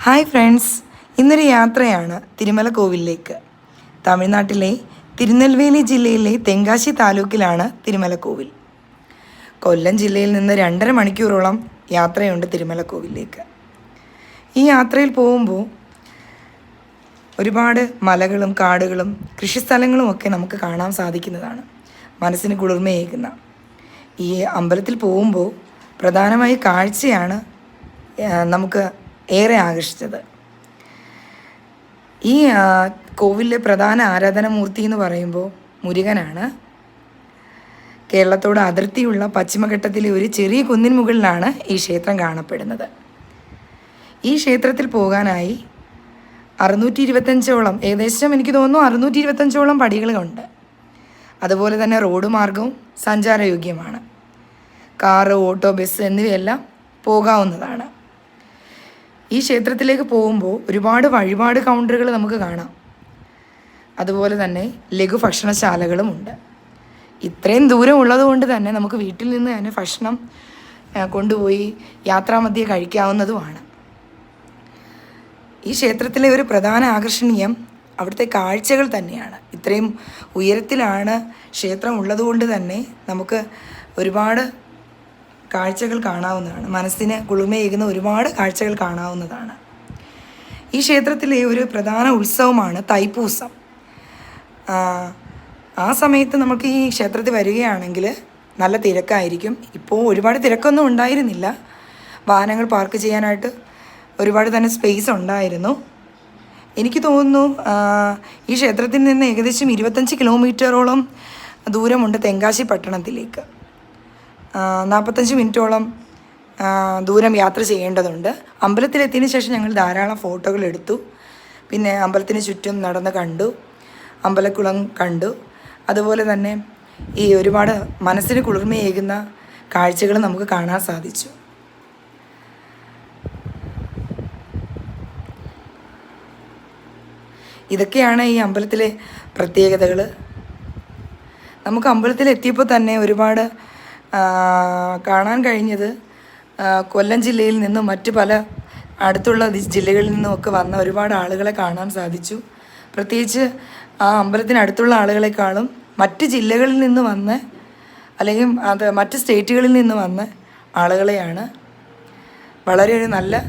Hi friends, ഇന്നൊരു യാത്രയാണ് തിരുമല കോവിലിലേക്ക്. തമിഴ്നാട്ടിലെ തിരുനെൽവേലി ജില്ലയിലെ തെങ്കാശി താലൂക്കിലാണ് തിരുമല കോവിൽ. കൊല്ലം ജില്ലയിൽ നിന്ന് 2.5 മണിക്കൂറോളം യാത്രയുണ്ട് തിരുമല കോവിലിലേക്ക്. ഈ യാത്രയിൽ പോകുമ്പോൾ ഒരുപാട് മലകളും കാടുകളും കൃഷിസ്ഥലങ്ങളും ഒക്കെ നമുക്ക് കാണാൻ സാധിക്കുന്നതാണ്. മനസ്സിന് കുളിർമയേകുന്ന ഈ അമ്പലത്തിൽ പോകുമ്പോൾ പ്രധാനമായി കാഴ്ചയാണ് നമുക്ക് ഏറെ ആകർഷിച്ചത്. ഈ കോവിലിലെ പ്രധാന ആരാധനാമൂർത്തി എന്ന് പറയുമ്പോൾ മുരുകനാണ്. കേരളത്തോട് അതിർത്തിയുള്ള പശ്ചിമഘട്ടത്തിലെ ഒരു ചെറിയ കുന്നിൻ മുകളിലാണ് ഈ ക്ഷേത്രം കാണപ്പെടുന്നത്. ഈ ക്ഷേത്രത്തിൽ പോകാനായി 625ഓളം, ഏകദേശം എനിക്ക് തോന്നുന്നു 625ഓളം പടികളുണ്ട്. അതുപോലെ തന്നെ റോഡ് മാർഗവും സഞ്ചാരയോഗ്യമാണ്. കാറ്, ഓട്ടോ, ബസ് എന്നിവയെല്ലാം പോകാവുന്നതാണ്. ഈ ക്ഷേത്രത്തിലേക്ക് പോകുമ്പോൾ ഒരുപാട് വഴിപാട് കൗണ്ടറുകൾ നമുക്ക് കാണാം. അതുപോലെ തന്നെ ലഘു ഭക്ഷണശാലകളുമുണ്ട്. ഇത്രയും ദൂരം ഉള്ളതുകൊണ്ട് തന്നെ നമുക്ക് വീട്ടിൽ നിന്ന് തന്നെ ഭക്ഷണം കൊണ്ടുപോയി യാത്രാമധ്യേ കഴിക്കാവുന്നതുമാണ്. ഈ ക്ഷേത്രത്തിലെ ഒരു പ്രധാന ആകർഷണീയം അവിടുത്തെ കാഴ്ചകൾ തന്നെയാണ്. ഇത്രയും ഉയരത്തിലാണ് ക്ഷേത്രം ഉള്ളതുകൊണ്ട് തന്നെ നമുക്ക് ഒരുപാട് കാഴ്ചകൾ കാണാവുന്നതാണ്. മനസ്സിന് കുളിർമയേകുന്ന ഒരുപാട് കാഴ്ചകൾ കാണാവുന്നതാണ്. ഈ ക്ഷേത്രത്തിലെ ഒരു പ്രധാന ഉത്സവമാണ് തൈപ്പൂസം. ആ സമയത്ത് നമുക്ക് ഈ ക്ഷേത്രത്തിൽ വരികയാണെങ്കിൽ നല്ല തിരക്കായിരിക്കും. ഇപ്പോൾ ഒരുപാട് തിരക്കൊന്നും ഉണ്ടായിരുന്നില്ല. വാഹനങ്ങൾ പാർക്ക് ചെയ്യാനായിട്ട് ഒരുപാട് തന്നെ സ്പേസ് ഉണ്ടായിരുന്നു. എനിക്ക് തോന്നുന്നു ഈ ക്ഷേത്രത്തിൽ നിന്ന് ഏകദേശം 25 കിലോമീറ്ററോളം ദൂരമുണ്ട് തെങ്കാശി പട്ടണത്തിലേക്ക്. 45 മിനിറ്റോളം ദൂരം യാത്ര ചെയ്യേണ്ടതുണ്ട്. അമ്പലത്തിലെത്തിയതിന് ശേഷം ഞങ്ങൾ ധാരാളം ഫോട്ടോകൾ എടുത്തു. പിന്നെ അമ്പലത്തിന് ചുറ്റും നടന്ന് കണ്ടു, അമ്പലക്കുളം കണ്ടു. അതുപോലെ തന്നെ ഈ ഒരുപാട് മനസ്സിന് കുളിർമയേകുന്ന കാഴ്ചകൾ നമുക്ക് കാണാൻ സാധിച്ചു. ഇതൊക്കെയാണ് ഈ അമ്പലത്തിലെ പ്രത്യേകതകൾ. നമുക്ക് അമ്പലത്തിലെത്തിയപ്പോൾ തന്നെ ഒരുപാട് കാണാൻ കഴിഞ്ഞത് കൊല്ലം ജില്ലയിൽ നിന്നും മറ്റു പല അടുത്തുള്ള ജില്ലകളിൽ നിന്നുമൊക്കെ വന്ന ഒരുപാട് ആളുകളെ കാണാൻ സാധിച്ചു. പ്രത്യേകിച്ച് ആ അമ്പലത്തിനടുത്തുള്ള ആളുകളെക്കാളും മറ്റ് ജില്ലകളിൽ നിന്ന് വന്ന് അല്ലെങ്കിൽ മറ്റ് സ്റ്റേറ്റുകളിൽ നിന്ന് വന്ന ആളുകളെയാണ്. വളരെ ഒരു നല്ല